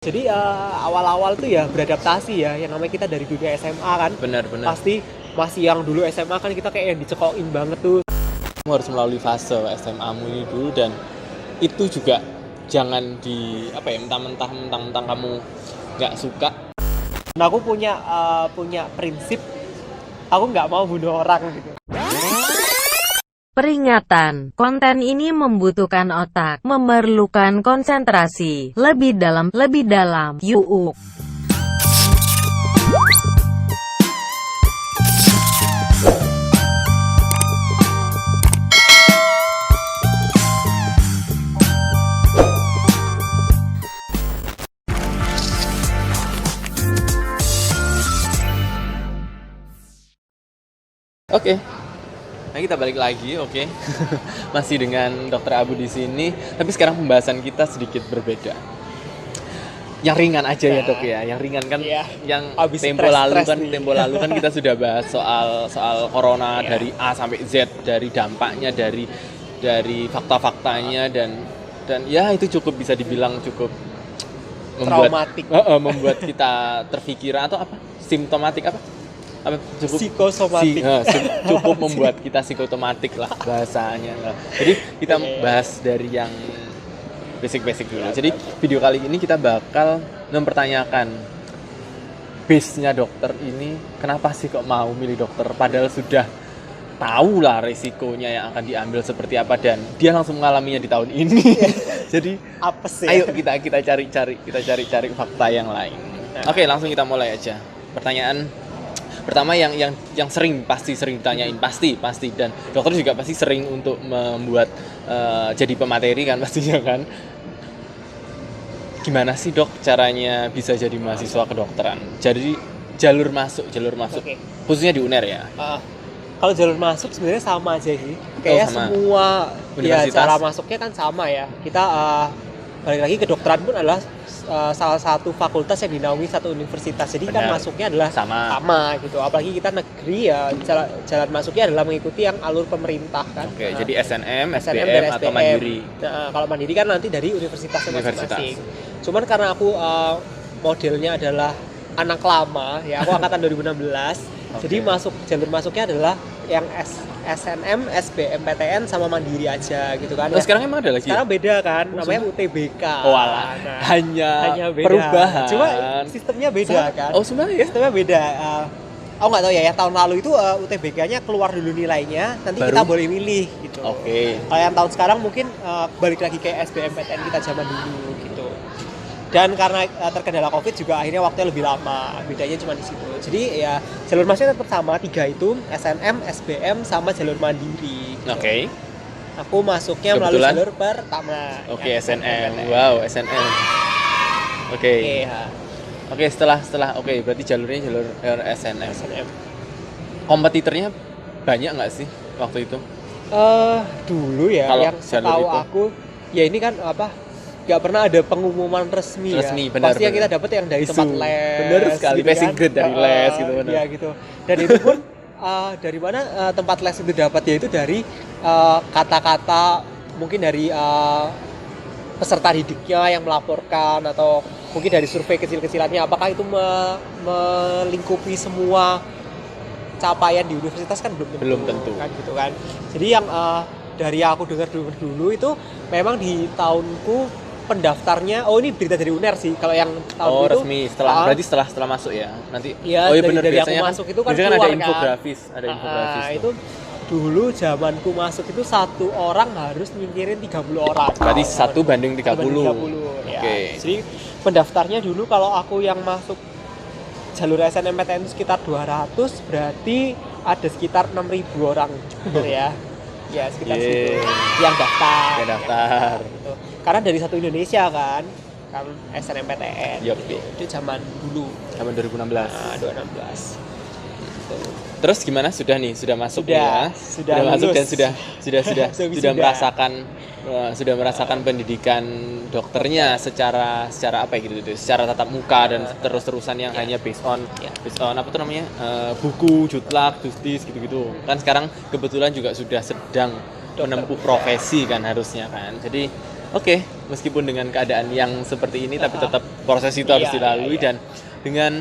Jadi awal-awal tuh ya beradaptasi ya, yang namanya kita dari dunia SMA kan. Benar. Pasti masih yang dulu SMA kan kita kayak yang dicekokin banget tuh. Kamu harus melalui fase SMA-mu ini dulu, dan itu juga jangan mentang-mentang kamu nggak suka. Nah aku punya prinsip, aku nggak mau bunuh orang gitu. Peringatan, konten ini membutuhkan otak, memerlukan konsentrasi, lebih dalam, yuk. Oke. Nah, kita balik lagi, oke. Masih dengan Dokter Abu di sini, tapi sekarang pembahasan kita sedikit berbeda. Yang ringan aja ya, Dok ya. Yang ringan kan, Iya. yang Abis tempo lalu kan nih. kita sudah bahas soal corona dari A sampai Z, dari dampaknya, dari fakta-faktanya, dan ya itu cukup bisa dibilang cukup Traumatik. membuat kita terpikiran atau apa? Simptomatik apa Psikosomatik. cukup membuat kita psikotomatik lah bahasanya. Nah, jadi kita bahas dari yang basic dulu. Jadi video kali ini kita bakal mempertanyakan base-nya dokter ini, kenapa sih kok mau milih dokter padahal sudah tahu lah resikonya yang akan diambil seperti apa, dan dia langsung mengalaminya di tahun ini. Jadi Apa sih? ayo kita cari fakta yang lain. Oke, langsung kita mulai aja. Pertanyaan pertama yang sering ditanyain, pasti, dan dokter juga pasti sering untuk membuat jadi pemateri kan pastinya kan. Gimana sih dok caranya bisa jadi mahasiswa kedokteran? Jadi jalur masuk Oke. khususnya di UNER ya. Kalau jalur masuk sebenarnya sama aja sih. Kayaknya sama. semua ya Universitas. cara masuknya kan sama ya. Kita balik lagi, kedokteran pun adalah salah satu fakultas yang dinaungi satu universitas. Jadi kan Benar. masuknya adalah Sama. gitu. Apalagi kita negeri ya, jalan masuknya adalah mengikuti yang alur pemerintah kan. Oke, jadi SNM, SNM SBM, dan atau SBM. Mandiri. Nah, kalau mandiri kan nanti dari universitasnya Universitas. masing-masing. Cuman karena aku modelnya adalah anak lama ya, aku angkatan 2016. Oke. Jadi jalur masuknya adalah yang SNM, SBM, PTN sama mandiri aja gitu kan. Terus sekarang emang ada lagi? Sekarang beda kan, Oh, namanya sudah? UTBK. Oh alah, Nah, hanya beda. perubahan. Cuma sistemnya beda kan. Oh sebenarnya ya? Sistemnya beda. Aku nggak tahu ya, tahun lalu itu UTBK-nya keluar dulu nilainya, nanti Baru? kita boleh milih gitu. Oke. Kalau yang tahun sekarang mungkin balik lagi kayak SBM PTN kita zaman dulu gitu. Dan karena terkendala Covid juga akhirnya waktunya lebih lama. Bedanya cuma di situ. Jadi ya jalur masuknya tetap sama, 3 itu, SNM, SBM sama jalur mandiri. Gitu. Oke. Aku masuknya melalui Kebetulan? jalur pertama. Oke, yang SNM. PTN. Wow, SNM. Oke. Oke, ya. Oke, setelah berarti jalurnya jalur SNM. SNM. Kompetitornya banyak nggak sih waktu itu? Dulu ya, Kalau yang jalur setahu itu? aku ya ini kan nggak pernah ada pengumuman resmi ya. Benar. Pasti yang kita dapat yang dari tempat Isu. les. Bener sekali, gitu passing kan. grade dari les gitu, bener. Iya gitu. Dan itu pun dari mana tempat les itu dapat, ya itu dari kata-kata mungkin dari peserta didiknya yang melaporkan, atau mungkin dari survei kecil-kecilannya. Apakah itu melingkupi semua capaian di universitas kan belum tentu kan gitu kan. Jadi yang dari aku dengar dulu itu memang di tahunku pendaftarnya, ini berita dari UNER sih. Kalau yang tahun itu resmi berarti setelah masuk ya. Nanti iya, benar, dari aku biasanya masuk itu kan biasanya keluar ada kan. infografis, tuh. Itu dulu zamanku masuk itu satu orang harus nyingkirin 30 orang. Berarti 1 banding 30. Ya. Oke. Jadi pendaftarnya dulu kalau aku yang masuk jalur SNMPTN itu sekitar 200, berarti ada sekitar 6.000 orang ya. Ya sekitar Yeay. situ yang daftar. Yang daftar. Gitu. Karena dari satu Indonesia kan SNMPTN. Yup. Itu zaman dulu. Tahun 2016. 2016. Gitu. Terus gimana? Sudah masuk Sudah, ya? sudah masuk lulus. dan sudah Sudah. merasakan pendidikan dokternya secara apa ya gitu, secara tatap muka dan terus-terusan yang hanya based on apa tuh namanya, buku, jutlak, justis gitu-gitu. Kan sekarang kebetulan juga sudah sedang menempuh profesi kan harusnya kan. Jadi Oke, meskipun dengan keadaan yang seperti ini, tapi tetap proses itu harus dilalui dan dengan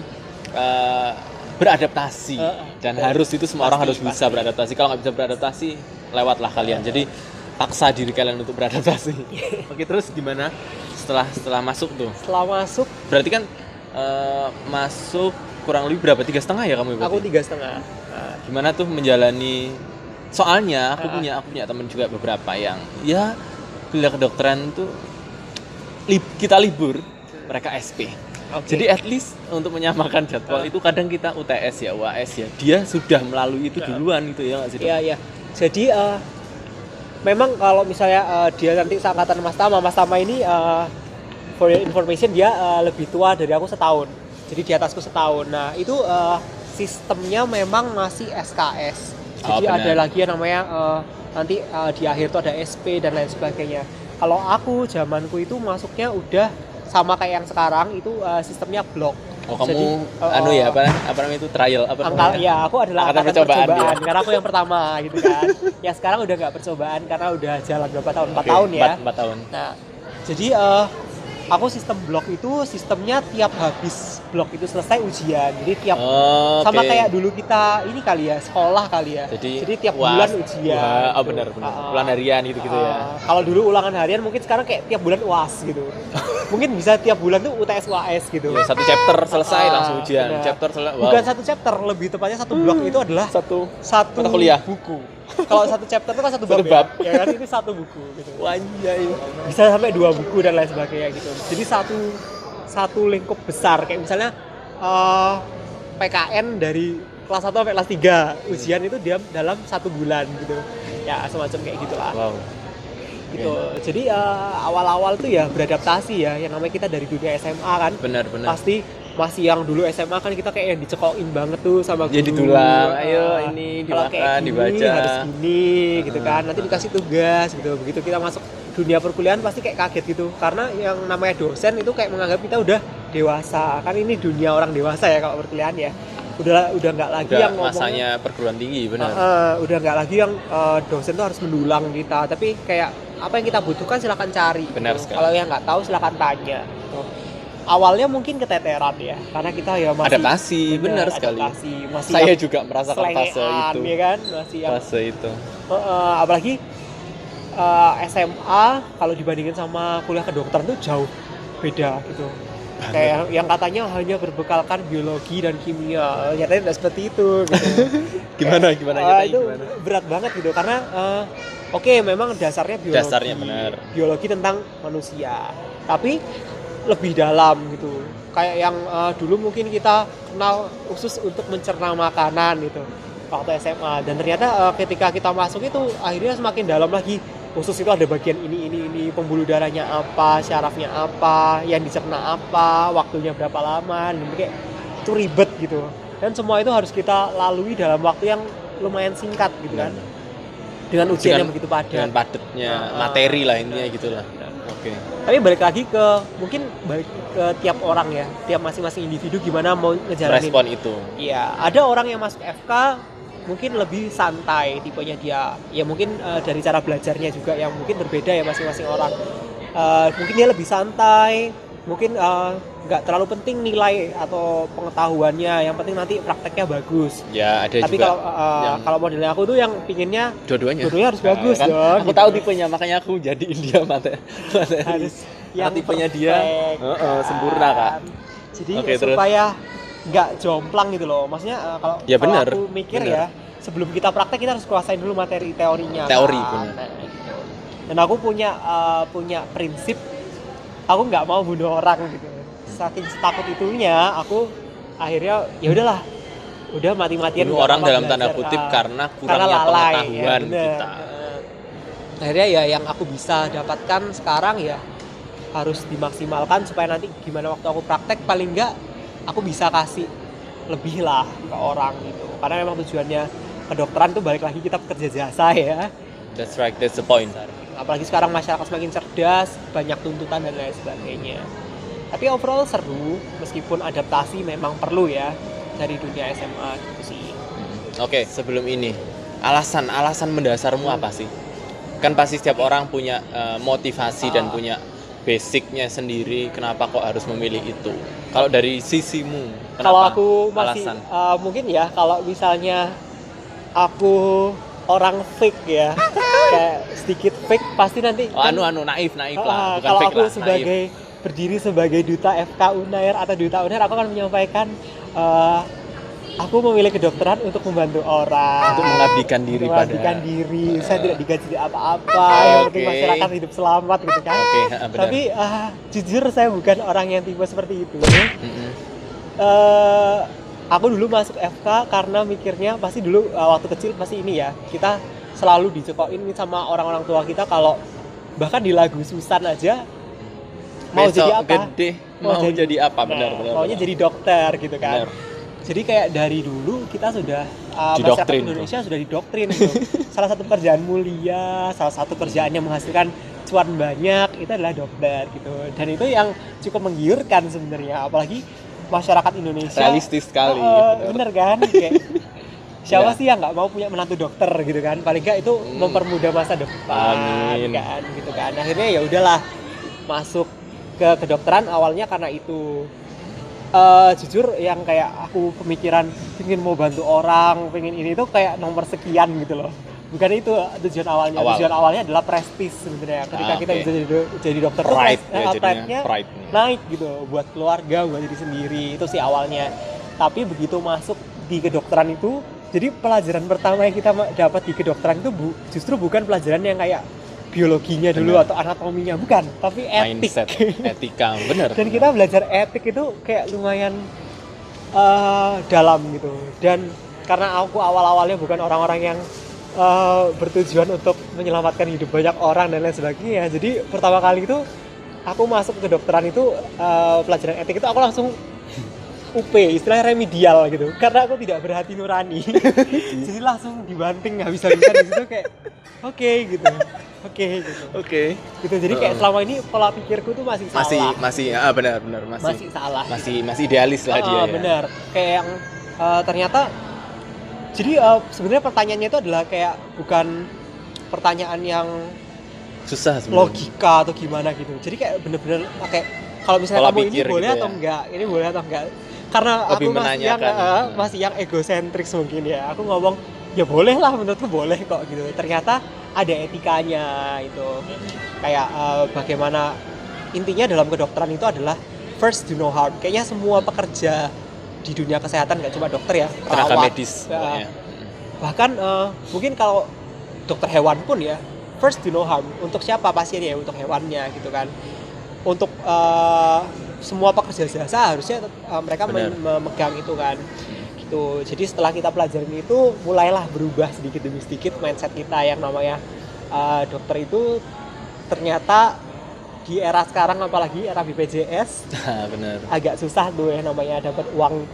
beradaptasi. Dan harus itu semua orang harus bisa beradaptasi. Kalau nggak bisa beradaptasi, lewatlah kalian. Jadi paksa diri kalian untuk beradaptasi. Oke, terus gimana setelah masuk tuh? Setelah masuk, Berarti kan masuk kurang lebih berapa? 3,5 ya kamu? aku Berarti? 3,5. Gimana tuh menjalani? Soalnya aku punya teman juga beberapa yang ya kuliah kedokteran tuh kita libur, mereka SP. Oke. Jadi at least untuk menyamakan jadwal itu kadang kita UTS ya, UAS ya. Dia sudah melalui itu duluan gitu ya nggak sih? Dok? Iya, iya. Jadi memang kalau misalnya dia nanti seangkatan Mas Tama ini for your information dia lebih tua dari aku setahun. Jadi di atasku setahun. Nah, itu sistemnya memang masih SKS. Jadi ada lagi yang namanya nanti di akhir itu ada SP dan lain sebagainya. Kalau aku zamanku itu masuknya udah sama kayak yang sekarang itu sistemnya blok. Oh, kamu apa namanya itu trial Ya, aku adalah angkatan percobaan ya. karena aku yang pertama gitu kan. Ya sekarang udah nggak percobaan karena udah jalan berapa tahun? 4 tahun ya. 4 tahun. Nah, jadi aku sistem blok itu sistemnya tiap habis blok itu selesai ujian. Jadi tiap sama kayak dulu kita ini kali ya, sekolah kali ya. Jadi tiap bulan ujian. Oh, benar. Ulangan harian gitu ya. Kalau dulu ulangan harian mungkin sekarang kayak tiap bulan UAS gitu. Mungkin bisa tiap bulan tuh UTS UAS gitu. Ya, satu chapter selesai langsung ujian. Benar. Chapter selesai. Wow. Bukan satu chapter, lebih tepatnya satu blok itu adalah satu mata kuliah. buku. Kalau satu chapter itu kan satu Satu bab. bab. Ya kan ini satu buku gitu. Wanjay. Bisa sampai 2 buku dan lain sebagainya gitu. Jadi satu lingkup besar kayak misalnya PKN dari kelas 1 sampai kelas 3 ujian itu dia dalam 1 bulan gitu. Ya semacam kayak gitulah. Wow. Gitu. Jadi awal-awal tuh ya beradaptasi ya. Yang namanya kita dari dunia SMA kan. Benar. Pasti masih yang dulu SMA kan kita kayak yang dicekokin banget tuh sama guru. Jadi tulang, ayo ini kalau kayak dimakan, gini, dibaca. harus gini gitu kan. Nanti dikasih tugas gitu. Begitu kita masuk dunia perkuliahan pasti kayak kaget gitu. Karena yang namanya dosen itu kayak menganggap kita udah dewasa. Kan ini dunia orang dewasa ya kalau perkuliahan ya. Udah nggak lagi yang ngomongnya masanya perguruan tinggi, benar. Udah nggak lagi yang dosen tuh harus mendulang kita. Tapi kayak apa yang kita butuhkan silakan cari. Benar gitu. sekali. Kalau yang nggak tahu silakan tanya. Gitu. Awalnya mungkin keteteran ya, karena kita ya masih Adaptasi, benar sekali. Masih Saya juga merasakan fase selengean, itu. ya kan? Masih yang Fase itu. apalagi SMA kalau dibandingin sama kuliah kedokteran tuh jauh beda gitu. Kayak yang katanya hanya berbekalkan biologi dan kimia, nyatanya tidak seperti itu gitu. Gimana nyatanya Itu gimana? berat banget gitu karena oke, memang dasarnya biologi. Dasarnya benar. Biologi tentang manusia. Tapi lebih dalam gitu. Kayak yang dulu mungkin kita kenal khusus untuk mencerna makanan gitu waktu SMA, dan ternyata ketika kita masuk itu akhirnya semakin dalam lagi. Khusus itu ada bagian ini pembuluh darahnya apa, syarafnya apa, yang dicerna apa, waktunya berapa lama, dan kayak itu ribet gitu. Dan semua itu harus kita lalui dalam waktu yang lumayan singkat gitu kan. Dengan ujian yang begitu padat. Dengan padatnya materi lah intinya gitulah. Oke. Tapi balik lagi ke tiap orang ya, tiap masing-masing individu gimana mau ngejalanin. Respon itu. Iya, ada orang yang masuk FK mungkin lebih santai tipenya dia. Ya mungkin dari cara belajarnya juga yang mungkin berbeda ya masing-masing orang. Mungkin dia lebih santai, mungkin nggak terlalu penting nilai atau pengetahuannya, yang penting nanti prakteknya bagus. Ya, ada Tapi juga. kalau modelnya aku tuh yang pinginnya Dua-duanya harus bagus kan? dong. Aku tahu tipenya, makanya aku jadiin dia materi. Harus yang tipenya dia perfect, sempurna Kak. Jadi Oke, supaya nggak jomplang gitu loh. Maksudnya kalau Ya, kalau benar, aku mikir benar. ya, sebelum kita praktek kita harus kuasain dulu materi teorinya. Teori, kan. benar. Nah, gitu. Dan aku punya prinsip, aku nggak mau bunuh orang gitu. Saking takut itunya, aku akhirnya ya udahlah, udah mati-matian. Bunuh nggak orang apa-apa dalam tanda belajar. kutip karena kurangnya lalai, pengetahuan ya, bener. kita. Akhirnya ya yang aku bisa dapatkan sekarang ya harus dimaksimalkan supaya nanti gimana waktu aku praktek paling enggak aku bisa kasih lebih lah ke orang gitu. Karena memang tujuannya kedokteran tuh balik lagi kita pekerja jasa ya. That's right, that's the point. Apalagi sekarang masyarakat semakin cerdas, banyak tuntutan dan lain sebagainya. Tapi overall seru, meskipun adaptasi memang perlu ya dari dunia SMA gitu sih. Oke, sebelum ini alasan mendasarmu apa sih? Kan pasti setiap orang punya motivasi dan punya basicnya sendiri kenapa kok harus memilih itu. Kalau dari sisimu, kenapa? Kalau aku masih alasan? mungkin ya kalau misalnya aku orang fake ya, kayak sedikit fake pasti nanti. Naif lah, bukan kalau fake aku lah, sebagai berdiri sebagai duta FK Unair atau duta Unair, aku akan menyampaikan aku memilih kedokteran untuk membantu orang, untuk mengabdikan diri saya tidak digaji apa-apa, yang penting masyarakat hidup selamat gitu kan. Tapi jujur saya bukan orang yang tipe seperti itu. Aku dulu masuk FK karena mikirnya pasti dulu waktu kecil pasti ini ya, kita selalu dicekokin sama orang-orang tua kita kalau bahkan di lagu Susan aja mau besok jadi apa? Gede, mau jadi apa? Benar. Maunya jadi dokter gitu kan. Benar. Jadi kayak dari dulu kita sudah masyarakat Indonesia sudah didoktrin gitu. Salah satu pekerjaan mulia, salah satu kerjaan yang menghasilkan cuan banyak itu adalah dokter gitu. Dan itu yang cukup menggiurkan sebenarnya, apalagi masyarakat Indonesia. Realistis sekali. Bener kan? Kayak, siapa sih yang nggak mau punya menantu dokter gitu kan? Paling nggak itu mempermudah masa depan kan gitu kan. Akhirnya ya udahlah masuk ke kedokteran awalnya karena itu. Jujur yang kayak aku pemikiran pengen mau bantu orang, pengen ini tuh kayak nomor sekian gitu loh. Bukan itu tujuan awalnya. Tujuan awalnya adalah prestis sebenarnya. Ketika kita bisa jadi dokter, pride-nya naik gitu buat keluarga, buat diri sendiri. Itu sih awalnya. Tapi begitu masuk di kedokteran itu, jadi pelajaran pertama yang kita dapat di kedokteran itu justru bukan pelajaran yang kayak biologinya dulu atau anatominya, bukan, tapi etik. Mindset, etika, benar. Dan kita belajar etik itu kayak lumayan dalam gitu. Dan karena aku awal-awalnya bukan orang-orang yang bertujuan untuk menyelamatkan hidup banyak orang dan lain sebagainya. Jadi pertama kali itu aku masuk ke kedokteran itu pelajaran etik itu aku langsung UP, istilahnya remedial gitu. Karena aku tidak berhati nurani. Jadi langsung dibanting, nggak bisa-bisa di situ kayak oke gitu. Gitu. Jadi kayak selama ini pola pikirku tuh masih salah. Masih benar. Masih salah. Masih idealis lah dia. Benar. Kayak yang ternyata jadi sebenarnya pertanyaannya itu adalah kayak bukan pertanyaan yang susah sebenarnya. Logika atau gimana gitu. Jadi kayak bener-bener kayak kalau misalnya pola kamu ini boleh gitu atau enggak, ini boleh atau enggak. Karena lebih aku masih yang egosentrik mungkin ya. Aku ngomong ya boleh lah, menurutku boleh kok gitu. Ternyata ada etikanya itu. Kayak bagaimana intinya dalam kedokteran itu adalah first do no harm. Kayaknya semua pekerja di dunia kesehatan, nggak cuma dokter ya, tenaga medis. Bahkan mungkin kalau dokter hewan pun ya, first do no harm. Untuk siapa? Pasien ya, untuk hewannya gitu kan. Untuk semua pekerja jasa harusnya mereka memegang itu kan. Gitu. Jadi setelah kita pelajarin itu, mulailah berubah sedikit demi sedikit mindset kita yang namanya dokter itu ternyata di era sekarang, apalagi era BPJS, agak susah tuh ya namanya dapat uang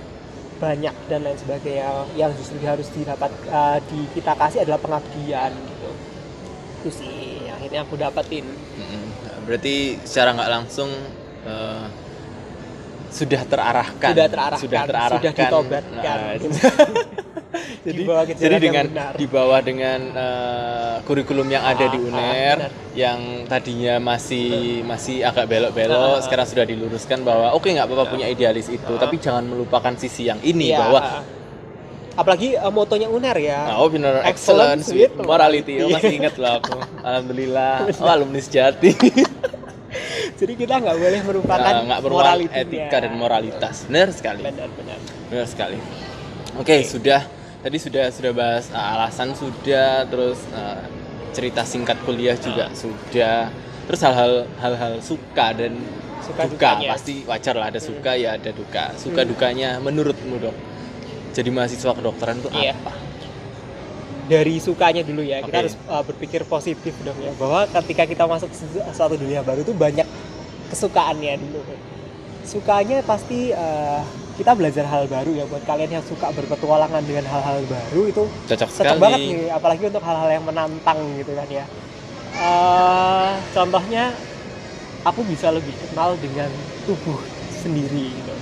banyak dan lain sebagainya. Yang justru harus didapat kita kasih adalah pengabdian gitu. Itu sih yang akhirnya aku dapetin. Berarti secara nggak langsung sudah terarahkan, sudah ditobatkan. Jadi dibawa dengan kurikulum yang ada di UNER yang tadinya masih agak belok-belok, sekarang sudah diluruskan bahwa oke, nggak apa-apa punya idealis itu, tapi jangan melupakan sisi yang ini bahwa apalagi motonya UNER ya. Oh benar, excellence with morality. Masih ingat loh aku. Alhamdulillah, alumni sejati. Jadi kita nggak boleh merupakan etika dan moralitas. Benar sekali. Benar sekali. Oke, tadi sudah bahas alasan sudah, terus cerita singkat kuliah juga sudah. Terus hal-hal suka dan duka pasti wajar lah, ada suka ya ada duka. Suka dukanya menurutmu dok, jadi mahasiswa kedokteran itu apa? Dari sukanya dulu ya, kita harus berpikir positif dong ya, bahwa ketika kita masuk suatu dunia baru itu banyak kesukaannya dulu. Sukanya pasti kita belajar hal baru ya, buat kalian yang suka berpetualangan dengan hal-hal baru itu cocok banget nih, apalagi untuk hal-hal yang menantang gitu kan ya. Contohnya aku bisa lebih kenal dengan tubuh sendiri gitu.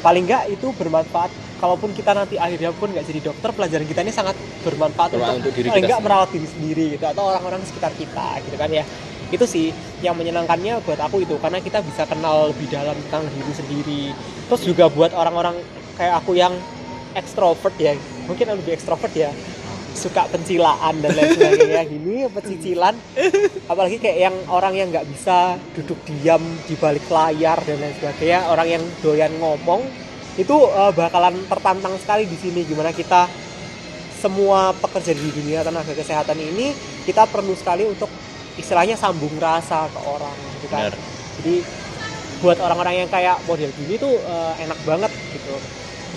Paling enggak itu bermanfaat kalaupun kita nanti akhirnya pun nggak jadi dokter, pelajaran kita ini sangat bermanfaat untuk diri paling kita nggak sendiri. merawat diri sendiri gitu, atau orang-orang sekitar kita gitu kan ya. Itu sih yang menyenangkannya buat aku itu, karena kita bisa kenal lebih dalam tentang diri sendiri. Terus juga buat orang-orang kayak aku yang ekstrovert ya, mungkin lebih ekstrovert ya, suka pencilaan dan lain sebagainya gini, pecicilan, apalagi kayak yang orang yang nggak bisa duduk diam di balik layar dan lain sebagainya, orang yang doyan ngomong itu bakalan tertantang sekali di sini. Gimana kita semua pekerja di dunia tenaga kesehatan ini, kita perlu sekali untuk istilahnya sambung rasa ke orang gitu kan. Benar. Jadi buat orang-orang yang kayak model gini tuh enak banget gitu,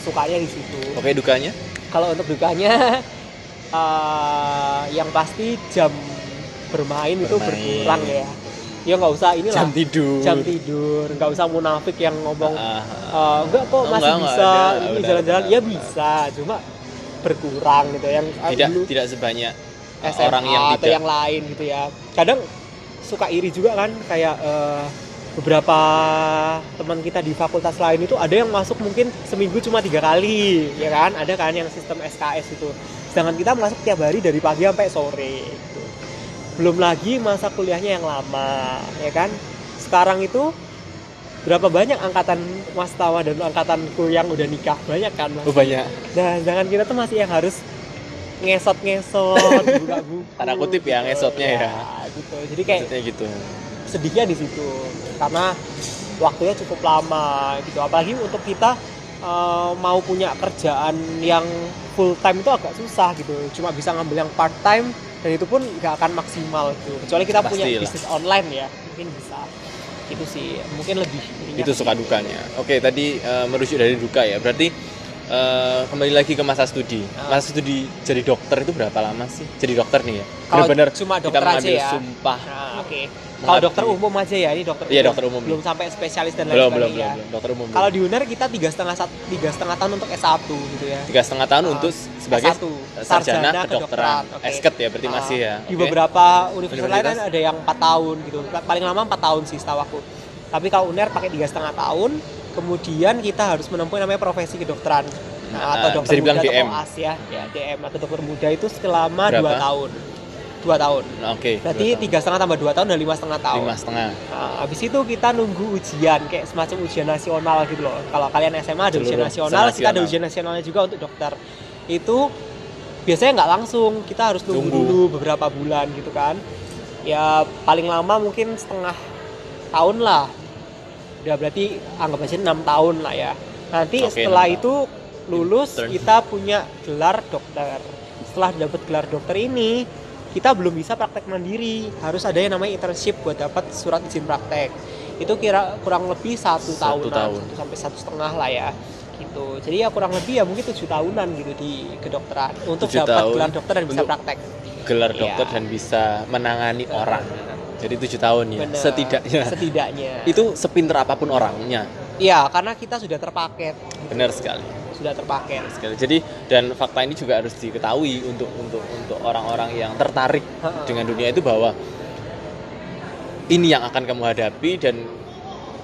sukanya di situ. Oke, dukanya? Kalau untuk dukanya yang pasti jam bermain itu berkurang ya. Ya nggak usah inilah jam tidur, nggak usah munafik yang ngomong enggak kok masih enggak, bisa ada, ini benar, jalan-jalan benar, ya benar. bisa, cuma berkurang gitu. Yang dulu Tidak sebanyak SMA orang yang atau tidak. yang lain gitu ya. Kadang suka iri juga kan, kayak beberapa teman kita di fakultas lain itu ada yang masuk mungkin seminggu cuma 3 kali ya kan, ada kan yang sistem SKS itu, sedangkan kita masuk tiap hari dari pagi sampai sore gitu. Belum lagi masa kuliahnya yang lama ya kan. Sekarang itu berapa banyak angkatan Mas Tawa dan angkatanku yang udah nikah, banyak kan Mas? Oh, banyak. Nah sedangkan kita tuh masih yang harus ngesot-ngesot buka buku, Tanda kutip ya, ngesotnya ya. Gitu. Jadi kayak Maksudnya gitu. sedihnya di situ karena waktunya cukup lama gitu. Apalagi untuk kita mau punya kerjaan yang full time itu agak susah gitu, cuma bisa ngambil yang part time dan itu pun nggak akan maksimal gitu, kecuali kita punya Pastilah. bisnis online ya, mungkin bisa. Itu sih mungkin lebih ininya. Itu suka dukanya. Oke, tadi merujuk dari duka ya. Berarti kembali lagi ke masa studi. Masa studi jadi dokter itu berapa lama sih? Jadi dokter nih ya. Kalau Benar-benar cuma kita dokter aja mengambil ya. sumpah. Nah, oke. Kalau Mengabdi. dokter umum aja ya, ini dokter Iya, dokter umum. belum sampai spesialis dan lain Belum, sebagainya. dokter umum. Kalau di UNER kita 3,5 tahun untuk S1 gitu ya. 3,5 tahun untuk sebagai S1, sarjana sarjana kedokteran. Oke. Esket ya, berarti masih ya. Di Oke. beberapa universitas lain Universitas. kan ada yang 4 tahun gitu. Paling lama 4 tahun sih setahu aku. Tapi kalau UNER pakai 3,5 tahun, kemudian kita harus menempuh namanya profesi kedokteran. Nah, atau dokter bisa dibilang muda DM. atau AS ya, DM atau dokter muda itu selama Berapa? 2 tahun. 2 tahun. Oke. Berarti 3,5 tambah 2 tahun dan 5,5 tahun. 5,5. Nah, habis itu kita nunggu ujian kayak semacam ujian nasional gitu loh. Kalau kalian SMA ada ujian Seluruh nasional, kita ada nasional. ujian nasionalnya juga untuk dokter. Itu biasanya nggak langsung, kita harus nunggu dulu beberapa bulan gitu kan. Ya paling lama mungkin setengah tahun lah. Udah berarti anggap aja 6 tahun lah ya. Nanti Oke, setelah 6 itu lulus Intern. kita punya gelar dokter. Setelah dapat gelar dokter ini, kita belum bisa praktek mandiri, harus ada yang namanya internship buat dapat surat izin praktek. Itu kurang lebih 1 tahunan, tahun. 1 sampai 1,5 lah ya gitu. Jadi ya kurang lebih ya mungkin 7 tahunan gitu di kedokteran untuk 7 dapat tahun gelar dokter dan bisa untuk praktek. Gelar Iya. dokter dan bisa menangani orang. Jadi 7 tahun ya, Bener, setidaknya. setidaknya. Itu sepinter apapun orangnya. Iya, karena kita sudah terpaket, Benar sekali. sudah terpaket. Sekali. Jadi dan fakta ini juga harus diketahui untuk orang-orang yang tertarik Ha-ha. dengan dunia itu, bahwa ini yang akan kamu hadapi dan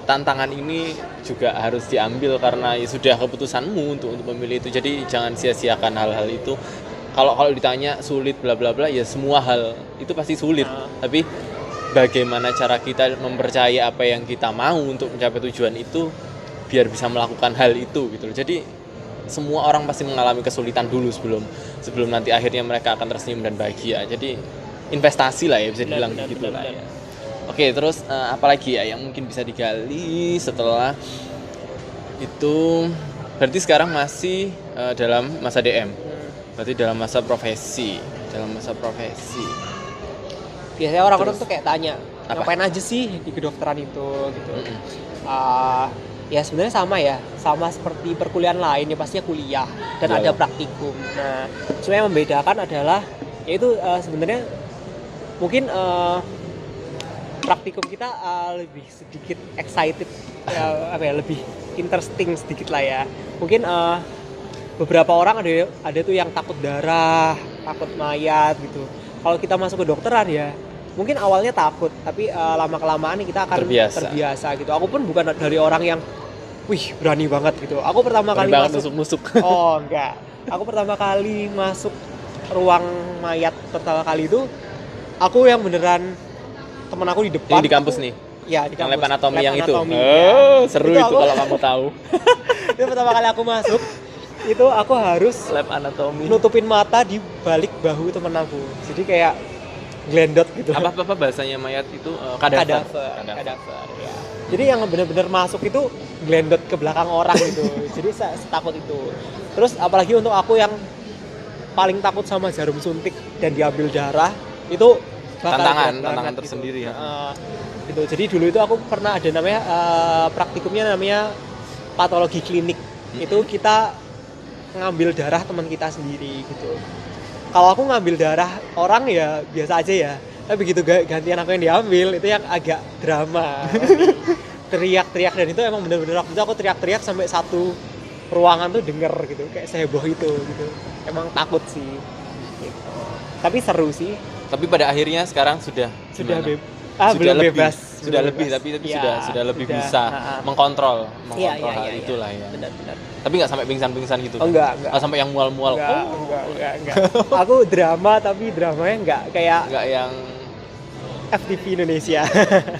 tantangan ini juga harus diambil karena ya sudah keputusanmu untuk memilih itu. Jadi jangan sia-siakan hal-hal itu. Kalau ditanya sulit bla bla bla, ya semua hal itu pasti sulit. Tapi bagaimana cara kita mempercayai apa yang kita mau untuk mencapai tujuan itu biar bisa melakukan hal itu gitu loh. Jadi semua orang pasti mengalami kesulitan dulu sebelum nanti akhirnya mereka akan tersenyum dan bahagia. Jadi investasi lah ya, bisa dibilang gitu lah ya. Oke, terus apalagi ya yang mungkin bisa digali setelah itu? Berarti sekarang masih dalam masa DM. Berarti dalam masa profesi. Biasanya orang-orang Terus? tuh kayak tanya, Apa? ngapain aja sih di kedokteran itu gitu. Ya sebenarnya sama seperti perkuliahan lain ya, pastinya kuliah dan Iya. ada praktikum. Nah, cuma yang membedakan adalah yaitu sebenarnya mungkin praktikum kita lebih sedikit excited, lebih interesting sedikit lah ya. Mungkin beberapa orang ada tuh yang takut darah, takut mayat gitu. Kalau kita masuk ke dokteran ya, mungkin awalnya takut, tapi lama kelamaan kita akan terbiasa gitu. Aku pun bukan dari orang yang wih berani banget gitu. Aku pertama Berani kali banget masuk nusuk-nusuk. oh enggak, aku pertama kali masuk ruang mayat pertama kali itu aku yang beneran temen aku di depan. Ini di kampus nih. Ya di Yang kampus. lab anatomi yang itu. Anatomi, Oh, ya. seru Itu itu aku- kalau kamu tahu. Itu pertama kali aku masuk itu aku harus Lab anatomi. nutupin mata di balik bahu temen aku. Jadi kayak glendot gitu. Apa bahasanya mayat itu kadaver. Kadaver, ya. Jadi yang bener-bener masuk itu glendot ke belakang orang gitu. Jadi saya setakut itu. Terus apalagi untuk aku yang paling takut sama jarum suntik dan diambil darah itu bakal Tantangan berat banget gitu. tersendiri ya. Gitu. Jadi dulu itu aku pernah ada namanya praktikumnya namanya patologi klinik. Itu kita ngambil darah teman kita sendiri gitu. Kalau aku ngambil darah orang ya biasa aja ya. Tapi begitu gantian aku yang diambil itu yang agak drama. Teriak-teriak dan itu emang bener-bener waktu itu aku teriak-teriak sampai satu ruangan tuh denger gitu, kayak seheboh itu gitu. Emang takut sih. Gitu. Tapi seru sih. Tapi pada akhirnya sekarang sudah Sudah gimana? sudah Sudah belum lebih, bebas. sudah Belum lebih bebas. tapi Ya, sudah lebih sudah. bisa mengkontrol Iya, hal itulah ya. Benar-benar. Tapi nggak sampai pingsan-pingsan gitu. Oh, kan? enggak. Nggak sampai yang mual-mual. Enggak. Aku drama tapi dramanya enggak kayak Nggak yang. FTV Indonesia.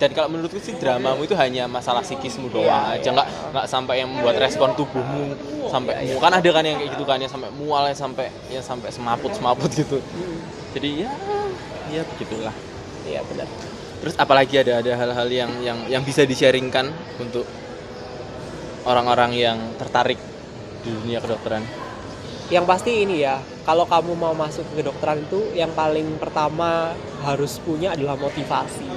Dan kalau menurutku sih dramamu itu hanya masalah psikismu doang Iya, aja, nggak sampai yang membuat respon tubuhmu sampai kan ada kan yang kayak gitu kan ya sampai mual ya sampai semaput gitu. Jadi ya begitulah. Iya benar. Terus apalagi ada hal-hal yang bisa di-sharingkan untuk orang-orang yang tertarik di dunia kedokteran. Yang pasti ini ya, kalau kamu mau masuk ke kedokteran itu yang paling pertama harus punya adalah motivasi.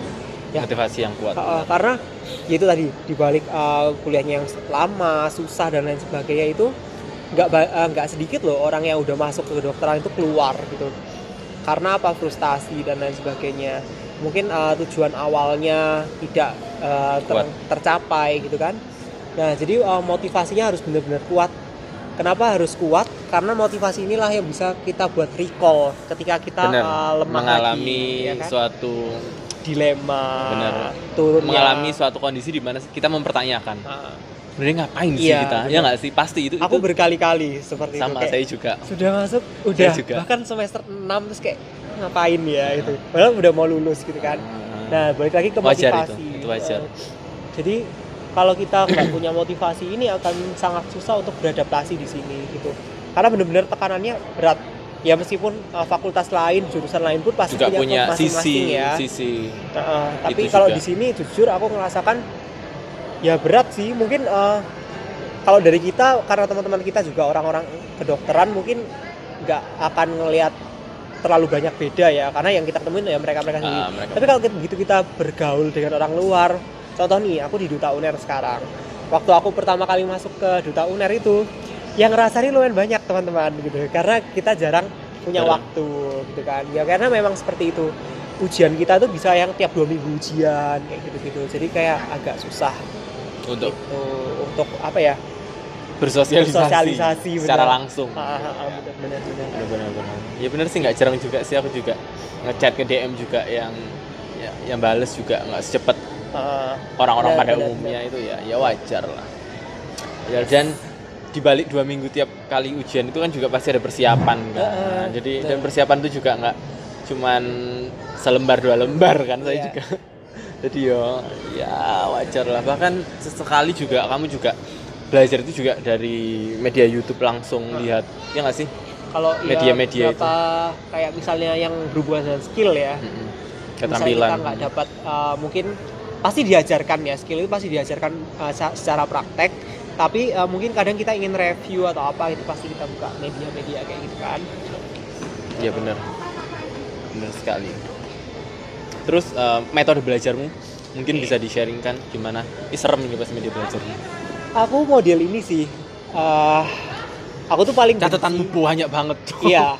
Ya. Motivasi yang kuat. Karena ya itu tadi dibalik kuliahnya yang lama, susah dan lain sebagainya itu nggak sedikit loh orang yang udah masuk ke kedokteran itu keluar gitu. Karena apa? Frustasi dan lain sebagainya. Mungkin tujuan awalnya tidak tercapai gitu kan. Nah jadi motivasinya harus benar-benar kuat. Kenapa harus kuat? Karena motivasi inilah yang bisa kita buat recall ketika kita lemah mengalami lagi, ya kan? suatu dilema, bener, turunnya, mengalami suatu kondisi di mana kita mempertanyakan sebenarnya ngapain sih Iya, kita? bener. Ya nggak sih? Pasti itu. Aku itu berkali-kali seperti sama itu. Kayak, saya juga. sudah masuk, udah juga. bahkan semester 6 terus kayak ngapain ya itu. Padahal udah mau lulus gitu kan. Nah, balik lagi ke Wajar motivasi. itu wajar. Jadi kalau kita nggak punya motivasi ini akan sangat susah untuk beradaptasi di sini gitu. Karena benar-benar tekanannya berat. Ya meskipun fakultas lain, jurusan lain pun pasti Juga punya masing-masing ya. sisi. Tapi Itu kalau juga. di sini jujur aku merasakan ya berat sih. Mungkin kalau dari kita karena teman-teman kita juga orang-orang kedokteran mungkin nggak akan ngelihat terlalu banyak beda ya. Karena yang kita temuin ya mereka-mereka sendiri. Tapi kalau begitu kita bergaul dengan orang luar, contoh nih aku di Duta Uner sekarang. Waktu aku pertama kali masuk ke Duta Uner itu yang ngerasain lumayan banyak teman-teman gitu. Karena kita jarang punya waktu gitu kan. Ya karena memang seperti itu. Ujian kita tuh bisa yang tiap 2 minggu ujian kayak gitu-gitu. Jadi kayak agak susah Untuk gitu. Untuk apa ya? bersosialisasi secara langsung. Benar. Benar. Ya benar sih, nggak jarang juga sih aku juga ngechat ke DM juga yang bales juga nggak secepat orang-orang pada umumnya itu ya wajar lah. Ya, dan dibalik 2 minggu tiap kali ujian itu kan juga pasti ada persiapan kan. Jadi dan persiapan itu juga nggak cuman selembar 2 lembar kan saya juga. Jadi ya wajar lah. Bahkan sesekali juga kamu juga belajar itu juga dari media YouTube langsung lihat, ya nggak sih? Kalau Media-media itu kayak misalnya yang berhubungan dengan skill ya. Keterampilan. Misalnya kita nggak dapat mungkin pasti diajarkan ya, skill itu pasti diajarkan secara praktek. Tapi mungkin kadang kita ingin review atau apa itu pasti kita buka media-media kayak gitu kan. Iya benar sekali. Terus metode belajarmu mungkin bisa di-sharingkan gimana? Serem ini pas media belajarmu. Aku model ini sih, aku tuh paling Catatanmu benci. banyak banget. Iya,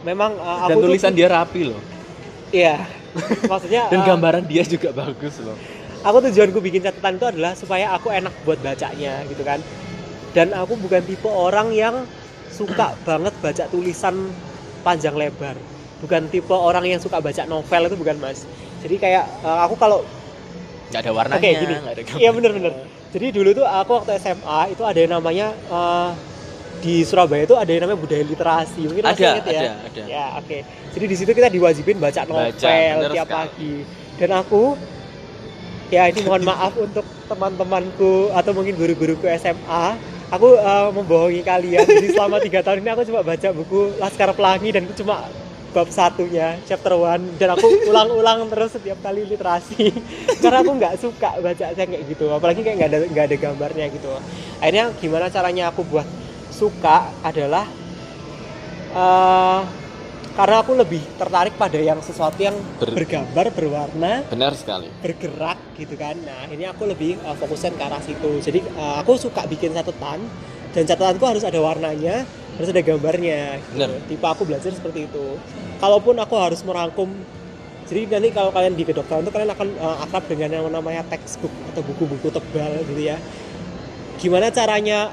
memang Dan aku tulisan dia rapi loh. Iya, maksudnya. Dan gambaran dia juga bagus loh. Aku tujuanku bikin catatan itu adalah supaya aku enak buat bacanya gitu kan. Dan aku bukan tipe orang yang suka banget baca tulisan panjang lebar. Bukan tipe orang yang suka baca novel, itu bukan mas. Jadi kayak aku kalau Nggak ada warnanya, Oke, gini. nggak ada gambar. Iya bener. Jadi dulu tuh aku waktu SMA itu ada yang namanya di Surabaya itu ada yang namanya budaya literasi. Mungkin masih ingat ya? Ada. Ya, oke. Jadi di situ kita diwajibin baca novel bener tiap sekali. pagi. Dan aku ya ini mohon maaf untuk teman-temanku atau mungkin guru-guruku SMA, aku membohongi kalian. Jadi selama 3 tahun ini aku cuma baca buku Laskar Pelangi dan itu cuma bab 1-nya, chapter 1, dan aku ulang-ulang terus setiap kali literasi karena aku nggak suka baca kayak gitu, apalagi kayak nggak ada gambarnya gitu. Akhirnya gimana caranya aku buat suka adalah karena aku lebih tertarik pada yang sesuatu yang bergambar, berwarna, Benar sekali. bergerak gitu kan. Nah ini aku lebih fokusin ke arah situ. Jadi aku suka bikin catatan, dan catatanku harus ada warnanya, harus ada gambarnya gitu. Bener. Tipe aku belajar seperti itu. Kalaupun aku harus merangkum, jadi nanti kalau kalian di kedokteran itu kalian akan akrab dengan yang namanya textbook atau buku-buku tebal gitu ya. Gimana caranya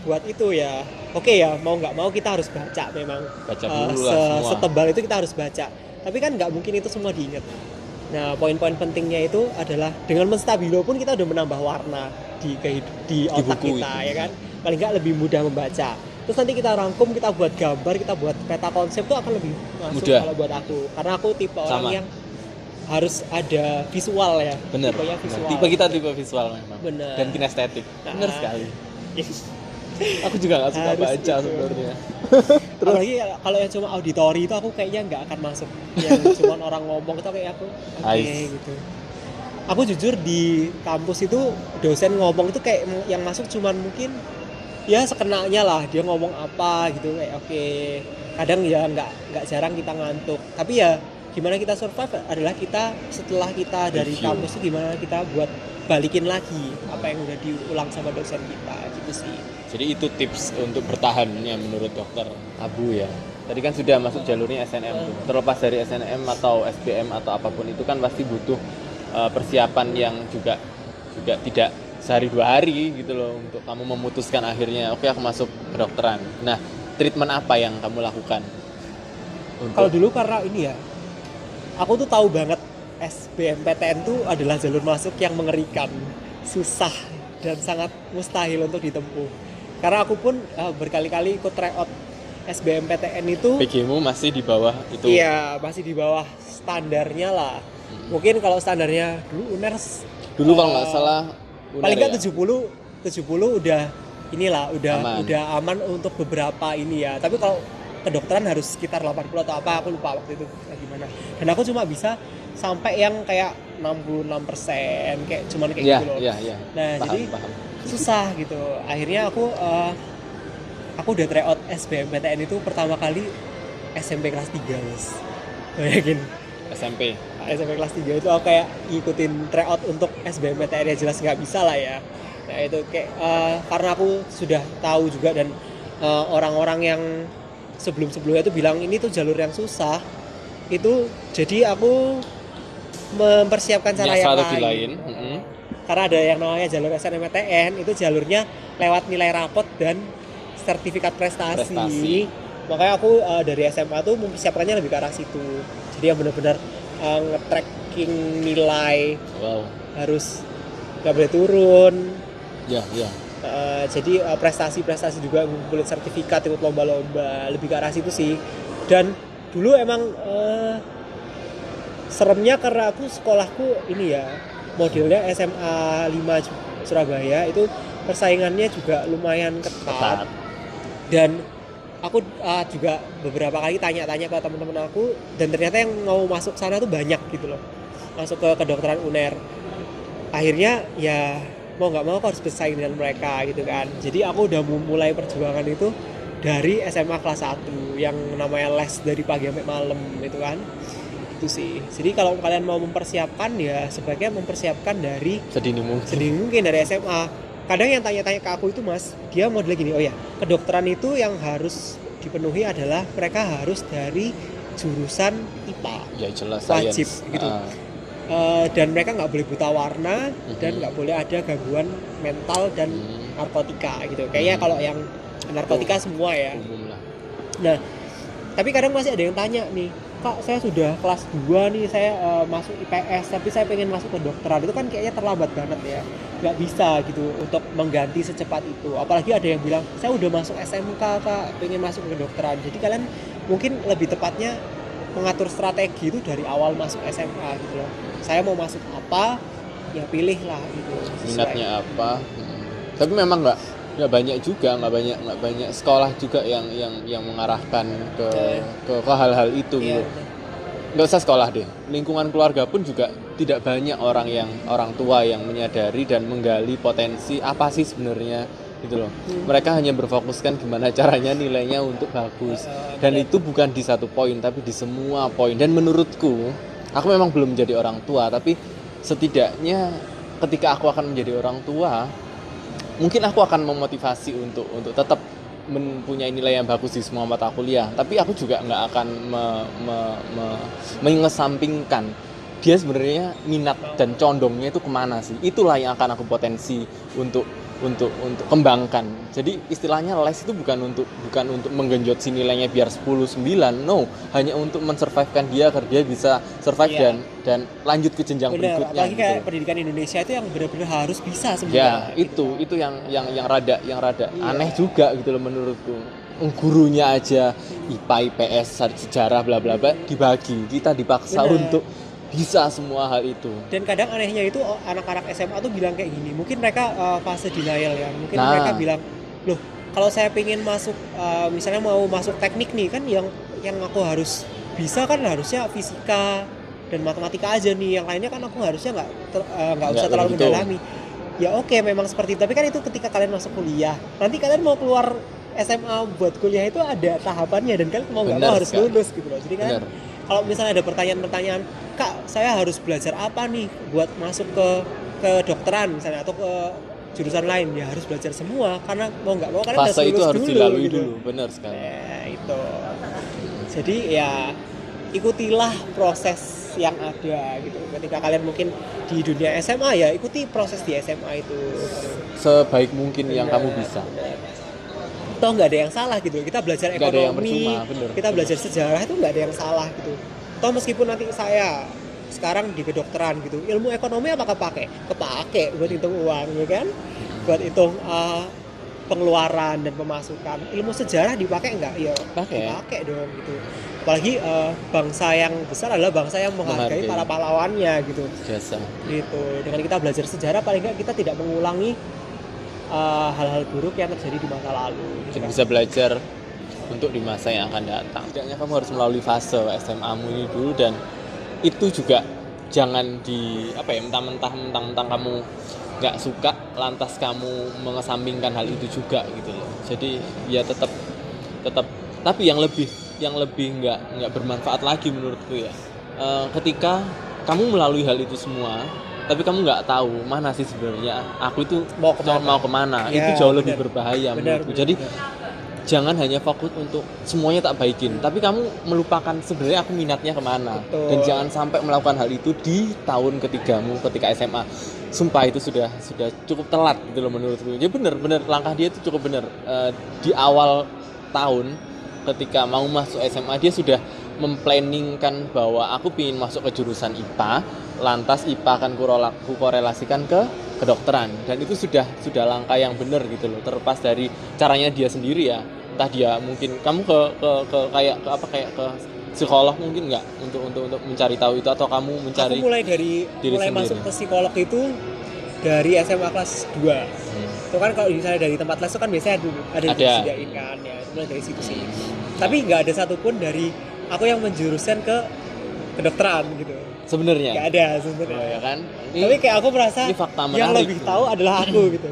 buat itu ya? Oke ya, mau nggak mau kita harus baca memang. Baca dulu lah semua. Setebal itu kita harus baca. Tapi kan nggak mungkin itu semua diingat. Nah, poin-poin pentingnya itu adalah dengan menstabilo pun kita udah menambah warna di otak buku kita itu. ya kan. Paling nggak lebih mudah membaca. Terus nanti kita rangkum, kita buat gambar, kita buat peta konsep itu akan lebih masuk Mudah. kalau buat aku. Karena aku tipe orang Sama. yang harus ada visual ya. Bener. Tipenya visual. Tipe kita tipe visual memang. Bener. Dan kinestetik. Nah, Benar sekali. yes. Aku juga nggak suka Harus baca gitu. sebenarnya. Apalagi kalau yang cuma auditori itu aku kayaknya nggak akan masuk. Yang cuma orang ngomong itu kayak aku Ais. gitu. Aku jujur di kampus itu dosen ngomong itu kayak yang masuk cuman mungkin ya sekenanya lah, dia ngomong apa gitu kayak oke. Kadang ya nggak jarang kita ngantuk. Tapi ya gimana kita survive adalah kita setelah kita dari Review. kampus itu gimana kita buat balikin lagi apa yang udah diulang sama dosen kita gitu sih. Jadi itu tips untuk bertahannya menurut dokter Abu ya. Tadi kan sudah masuk jalurnya SNM tuh. Terlepas dari SNM atau SBM atau apapun itu kan pasti butuh persiapan yang juga tidak sehari 2 hari gitu loh untuk kamu memutuskan akhirnya oke aku masuk kedokteran. Nah, treatment apa yang kamu lakukan? Kalau dulu karena ini ya, aku tuh tahu banget SBMPTN tuh adalah jalur masuk yang mengerikan, susah dan sangat mustahil untuk ditempuh. Karena aku pun berkali-kali ikut tryout SBMPTN itu. PG-mu masih di bawah itu. Iya, masih di bawah standarnya lah. Mungkin kalau standarnya dulu UNER Dulu kalau nggak salah paling UNER nggak ya? 70 udah inilah Aman. udah aman untuk beberapa ini ya. Tapi kalau kedokteran harus sekitar 80 atau apa, aku lupa waktu itu gimana. Dan aku cuma bisa sampai yang kayak 66%, kayak cuman kayak Iya, gitu loh. iya. Nah, jadi Paham. susah gitu. Akhirnya aku udah tryout SBMPTN itu pertama kali SMP kelas 3, Mas. Bayangin. SMP. SMP kelas 3 itu aku kayak ngikutin tryout untuk SBMPTN ya jelas nggak bisa lah ya. Nah itu kayak karena aku sudah tahu juga dan orang-orang yang sebelum-sebelumnya itu bilang ini tuh jalur yang susah, itu jadi aku mempersiapkan cara yang strategi lain. lain. Karena ada yang namanya jalur SNMPTN, itu jalurnya lewat nilai rapot dan sertifikat prestasi. Makanya aku dari SMA tuh mempersiapkannya lebih ke arah situ. Jadi yang benar-benar nge-tracking nilai, Wow. harus nggak boleh turun. Ya. Jadi prestasi-prestasi juga ngumpulin sertifikat, ikut lomba-lomba, lebih ke arah situ sih. Dan dulu emang seremnya karena aku sekolahku ini ya modelnya SMA 5 Surabaya, itu persaingannya juga lumayan ketat. Dan aku juga beberapa kali tanya-tanya ke teman-teman aku, dan ternyata yang mau masuk sana tuh banyak gitu loh, masuk ke kedokteran UNER. Akhirnya ya mau nggak mau aku harus bersaing dengan mereka gitu kan. Jadi aku udah mulai perjuangan itu dari SMA kelas 1 yang namanya les dari pagi sampai malam itu kan. Itu sih. Jadi kalau kalian mau mempersiapkan ya sebaiknya mempersiapkan dari Sedini mungkin. dari SMA. Kadang yang tanya-tanya ke aku itu, Mas, dia modelnya gini, oh ya, kedokteran itu yang harus dipenuhi adalah mereka harus dari jurusan IPA. Ya jelas Wajib science. gitu. Dan mereka nggak boleh buta warna dan nggak boleh ada gangguan mental dan narkotika gitu. Kayaknya kalau yang narkotika semua ya. Umum lah. Nah, tapi kadang masih ada yang tanya nih, Kak saya sudah kelas 2 nih, saya masuk IPS tapi saya pengen masuk ke kedokteran, itu kan kayaknya terlambat banget ya, nggak bisa gitu untuk mengganti secepat itu. Apalagi ada yang bilang saya udah masuk SMK Kak, pengen masuk ke kedokteran. Jadi kalian mungkin lebih tepatnya mengatur strategi itu dari awal masuk SMA gitu loh. Saya mau masuk apa, ya pilih lah gitu. Minatnya apa. Tapi memang nggak banyak juga, nggak banyak sekolah juga yang mengarahkan ke hal-hal itu gitu. Nggak usah sekolah deh, lingkungan keluarga pun juga tidak banyak orang tua yang menyadari dan menggali potensi apa sih sebenarnya gitu loh. Mereka hanya berfokuskan gimana caranya nilainya untuk bagus, dan itu bukan di satu poin tapi di semua poin. Dan menurutku, aku memang belum menjadi orang tua, tapi setidaknya ketika aku akan menjadi orang tua, mungkin aku akan memotivasi untuk tetap mempunyai nilai yang bagus di semua mata kuliah. Tapi aku juga nggak akan mengesampingkan dia sebenarnya minat dan condongnya itu kemana sih. Itulah yang akan aku potensi untuk kembangkan. Jadi istilahnya les itu bukan untuk menggenjot si nilainya biar 10-9, no, hanya untuk mensurvivekan dia agar dia bisa survive dan lanjut ke jenjang berikutnya. Apalagi gitu. kayak pendidikan Indonesia itu yang benar-benar harus bisa Ya, sebenarnya. itu yang rada aneh juga gitu loh menurutku. Gurunya aja IPA, IPS, sejarah bla bla bla dibagi. Kita dipaksa untuk bisa semua hal itu. Dan kadang anehnya itu anak-anak SMA tuh bilang kayak gini, mungkin mereka fase denial ya, mungkin mereka bilang, loh kalau saya pengen masuk misalnya mau masuk teknik nih kan, yang aku harus bisa kan harusnya fisika dan matematika aja nih, yang lainnya kan aku harusnya nggak usah terlalu mendalami. Ya oke, memang seperti itu, tapi kan itu ketika kalian masuk kuliah, nanti kalian mau keluar SMA buat kuliah itu ada tahapannya, dan kalian mau nggak mau harus lulus gitu loh. Jadi kan kalau misalnya ada pertanyaan-pertanyaan, Kak saya harus belajar apa nih buat masuk ke kedokteran misalnya, atau ke jurusan lain, ya harus belajar semua, karena mau nggak mau kalian harus lulus itu harus dulu, dilalui gitu. dulu, benar sekali. Itu jadi ya ikutilah proses yang ada gitu. Ketika kalian mungkin di dunia SMA, ya ikuti proses di SMA itu sebaik mungkin yang kamu bisa. Toh nggak ada yang salah gitu. Kita belajar ekonomi, kita belajar sejarah itu nggak ada yang salah gitu. Toh meskipun nanti saya sekarang di kedokteran gitu, ilmu ekonomi apakah kepake buat hitung uang ya kan, buat hitung pengeluaran dan pemasukan. Ilmu sejarah dipakai nggak? Ya dipakai dong gitu. Apalagi bangsa yang besar adalah bangsa yang menghargai para pahlawannya gitu. Jasa. Gitu. Dengan kita belajar sejarah, paling nggak kita tidak mengulangi hal-hal buruk yang terjadi di masa lalu. Jadi bisa belajar untuk di masa yang akan datang. Setidaknya kamu harus melalui fase SMA-mu ini dulu, dan itu juga jangan mentang-mentang kamu nggak suka lantas kamu mengesampingkan hal itu juga gitu loh. Jadi ya tetap tapi yang lebih nggak bermanfaat lagi menurutku ya, ketika kamu melalui hal itu semua tapi kamu nggak tahu mana sih sebenarnya aku itu mau kemana. Ya, itu jauh lebih berbahaya menurutku. Jadi jangan hanya fokus untuk semuanya tak baikin, tapi kamu melupakan sebenarnya aku minatnya kemana. Betul. Dan jangan sampai melakukan hal itu di tahun ketigamu ketika SMA. Sumpah itu sudah cukup telat gitu loh menurutku. Jadi bener langkah dia itu cukup bener. Di awal tahun ketika mau masuk SMA dia sudah memplanningkan bahwa aku ingin masuk ke jurusan IPA, lantas IPA akan kukorelasikan ke kedokteran, dan itu sudah langkah yang benar gitu loh, terlepas dari caranya dia sendiri ya. Entah dia mungkin kamu ke psikolog mungkin nggak untuk mencari tahu itu, atau kamu mencari. Aku mulai masuk ke psikolog itu dari SMA kelas 2. Itu kan kalau misalnya dari tempat les itu kan biasanya ada disediain kan ya, mulai dari situ sih. Tapi nggak ada satupun dari aku yang menjuruskan ke kedokteran gitu. Sebenarnya nggak ada sebenarnya. Oh, ya kan? Tapi kayak aku merasa yang lebih tahu adalah aku gitu.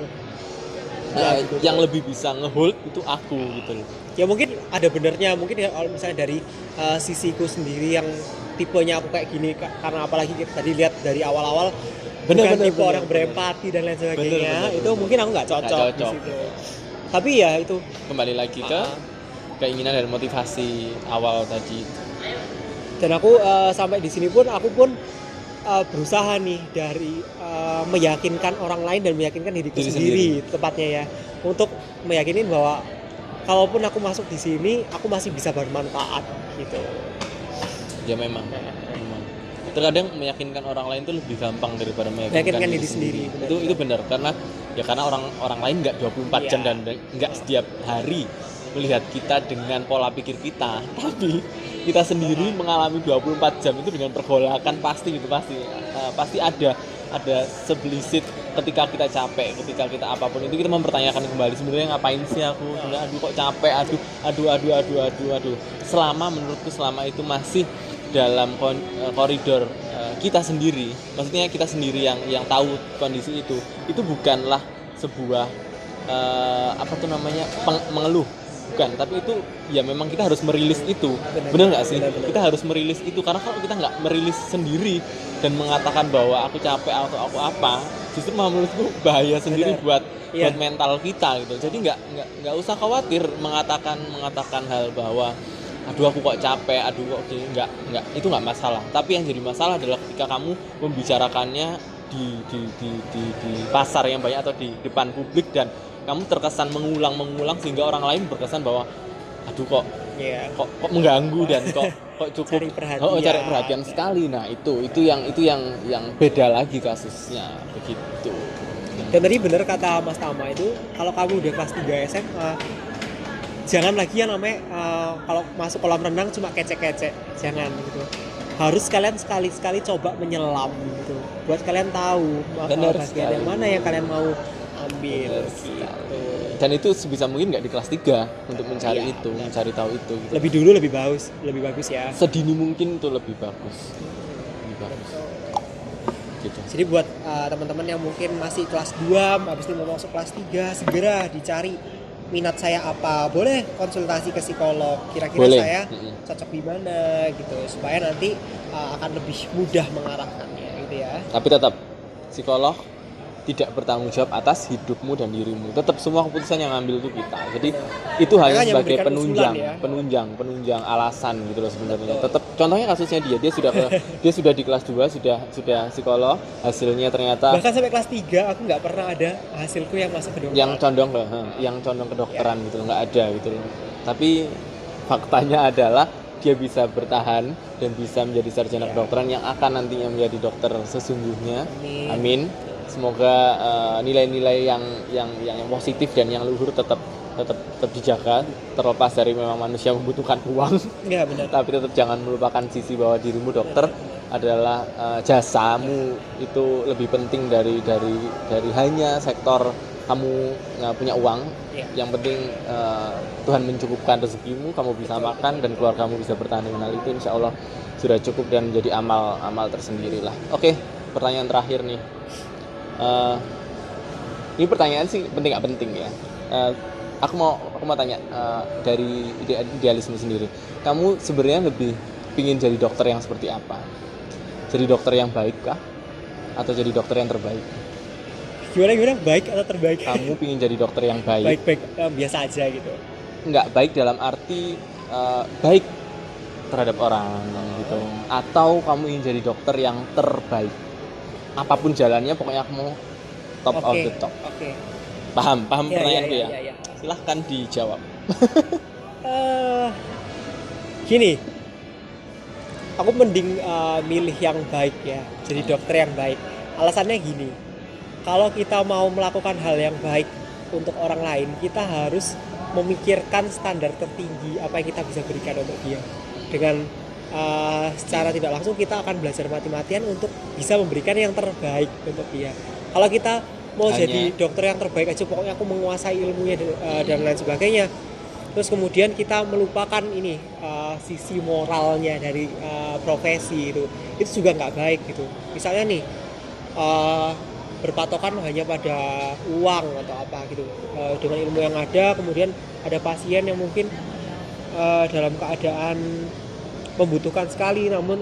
Yang lebih bisa ngehold itu aku gitu loh. Ya mungkin ada benernya, mungkin ya kalau misalnya dari sisiku sendiri yang tipenya aku kayak gini, karena apalagi kita tadi lihat dari awal-awal tipe orang berempati dan lain sebagainya, itu mungkin aku nggak cocok di situ. Tapi ya itu kembali lagi ke keinginan dan motivasi awal tadi. Dan aku sampai di sini pun aku pun berusaha nih dari meyakinkan orang lain dan meyakinkan diriku sendiri tepatnya ya, untuk meyakinin bahwa kalaupun aku masuk di sini aku masih bisa bermanfaat gitu. Ya memang. Terkadang meyakinkan orang lain itu lebih gampang daripada meyakinkan diri sendiri. Itu benar karena orang lain nggak 24 jam dan nggak setiap hari melihat kita dengan pola pikir kita, tapi kita sendiri mengalami 24 jam itu dengan pergolakan pasti ada sebelisik ketika kita capek, ketika kita apapun itu kita mempertanyakan kembali sebenarnya ngapain sih aku, aduh kok capek, aduh. Menurutku selama itu masih dalam koridor kita sendiri, maksudnya kita sendiri yang tahu kondisi itu bukanlah sebuah mengeluh, bukan, tapi itu ya memang kita harus merilis itu, benar nggak sih? Kita harus merilis itu karena kalau kita nggak merilis sendiri dan mengatakan bahwa aku capek atau aku apa, justru menurutku bahaya sendiri buat mental kita gitu. Jadi nggak usah khawatir mengatakan hal bahwa aduh aku kok capek, aduh kok gini, nggak itu nggak masalah. Tapi yang jadi masalah adalah ketika kamu membicarakannya di pasar yang banyak atau di depan publik dan kamu terkesan mengulang sehingga orang lain berkesan bahwa aduh kok mengganggu dan kok cukup cari perhatian sekali. Nah itu yang beda lagi kasusnya begitu. Dan tadi benar kata Mas Tama itu, kalau kamu udah kelas 3 SMA jangan lagi yang namanya kalau masuk kolam renang cuma kecek-kecek, jangan gitu. Harus kalian sekali-sekali coba menyelam gitu, buat kalian tahu bagian yang mana yang kalian mau ambil gitu. Dan itu sebisa mungkin nggak di kelas 3 untuk mencari mencari tahu itu gitu. Lebih dulu lebih bagus ya. Sedini mungkin itu lebih bagus gitu. Jadi buat teman-teman yang mungkin masih kelas 2 habis ini mau masuk kelas 3, segera dicari minat saya apa, boleh konsultasi ke psikolog, kira-kira saya cocok di mana gitu, supaya nanti akan lebih mudah mengarahkannya gitu ya. Tapi tetap psikolog tidak bertanggung jawab atas hidupmu dan dirimu. Tetap semua keputusan yang ngambil itu kita. Jadi itu hanya sebagai penunjang alasan gitu loh sebenarnya. Tetap contohnya kasusnya dia sudah di kelas 2 sudah psikolog, hasilnya ternyata bahkan sampai kelas 3 aku nggak pernah ada hasilku yang masuk ke dokter. Yang condong kedokteran gitu loh, nggak ada gitu loh. Tapi faktanya adalah dia bisa bertahan dan bisa menjadi sarjana kedokteran yang akan nantinya menjadi dokter sesungguhnya. Amin. Semoga nilai-nilai yang positif dan yang luhur tetap dijaga, terlepas dari memang manusia membutuhkan uang. Ya, benar. Tapi tetap jangan melupakan sisi bahwa dirimu dokter adalah jasamu itu lebih penting dari hanya sektor kamu punya uang. Yang penting Tuhan mencukupkan rezekimu, kamu bisa makan dan keluargamu bisa bertahan dengan hal itu, insya Allah sudah cukup dan menjadi amal tersendiri lah. Oke, pertanyaan terakhir nih. Ini pertanyaan sih penting nggak penting ya. Aku mau tanya dari idealisme sendiri. Kamu sebenarnya lebih pingin jadi dokter yang seperti apa? Jadi dokter yang baik kah? Atau jadi dokter yang terbaik? Gimana baik atau terbaik? Kamu pingin jadi dokter yang baik? Baik biasa aja gitu. Nggak baik dalam arti baik terhadap orang gitu. Atau kamu ingin jadi dokter yang terbaik? Apapun jalannya pokoknya aku mau top of the top. Paham pertanyaanku ya? Silahkan dijawab. Gini, aku mending milih yang baik ya, jadi dokter yang baik. Alasannya gini, kalau kita mau melakukan hal yang baik untuk orang lain, kita harus memikirkan standar tertinggi apa yang kita bisa berikan untuk dia. Dengan secara tidak langsung kita akan belajar mati-matian untuk bisa memberikan yang terbaik untuk dia. Kalau kita mau jadi dokter yang terbaik aja, pokoknya aku menguasai ilmunya dan lain sebagainya, terus kemudian kita melupakan ini sisi moralnya dari profesi itu juga nggak baik gitu. Misalnya nih berpatokan hanya pada uang atau apa gitu, dengan ilmu yang ada, kemudian ada pasien yang mungkin dalam keadaan membutuhkan sekali namun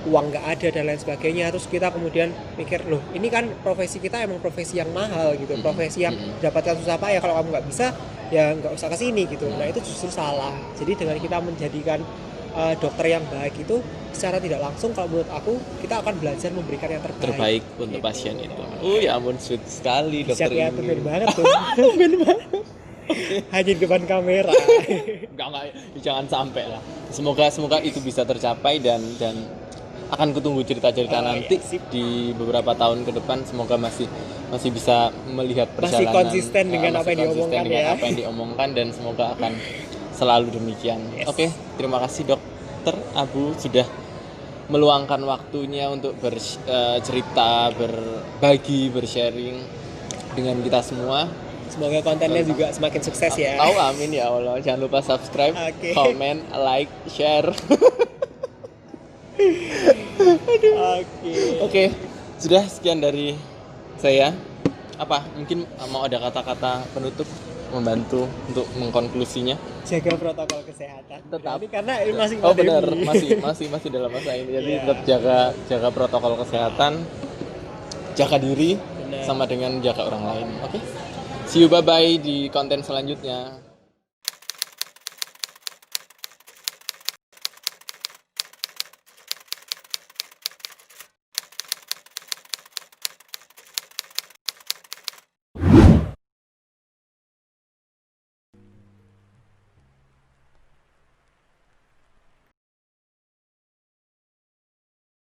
uang nggak ada dan lain sebagainya, terus kita kemudian mikir, loh ini kan profesi kita emang profesi yang mahal gitu, profesi yang dapatkan susah payah, kalau kamu nggak bisa ya nggak usah kesini gitu. Nah itu justru salah. Jadi dengan kita menjadikan dokter yang baik itu secara tidak langsung, kalau menurut aku kita akan belajar memberikan yang terbaik untuk gitu. Pasien itu. Ya ampun, sweet sekali dokter ini. Bener banget tuh. Bener banget. Hanya di depan kamera. Enggak, jangan sampai lah. semoga itu bisa tercapai dan akan kutunggu cerita-cerita nanti di beberapa tahun ke depan. Semoga masih bisa melihat perjalanan, masih konsisten dengan apa yang masih konsisten diomongkan dengan ya. apa yang diomongkan, dan semoga akan selalu demikian. Yes. Oke, terima kasih Dokter Abu sudah meluangkan waktunya untuk bercerita, berbagi, bersharing dengan kita semua. Semoga kontennya juga semakin sukses ya. Oh, amin ya Allah. Jangan lupa subscribe, Oke. comment, like, share. Oke, sudah sekian dari saya. Apa? Mungkin mau ada kata-kata penutup membantu untuk mengkonklusinya? Jaga protokol kesehatan. Tetap. Ini karena ini masih Oh pandemi. benar, masih dalam masa ini. Jadi Iya. tetap jaga protokol kesehatan, jaga diri, Benar. sama dengan jaga orang lain. Oke. See you, bye bye di konten selanjutnya.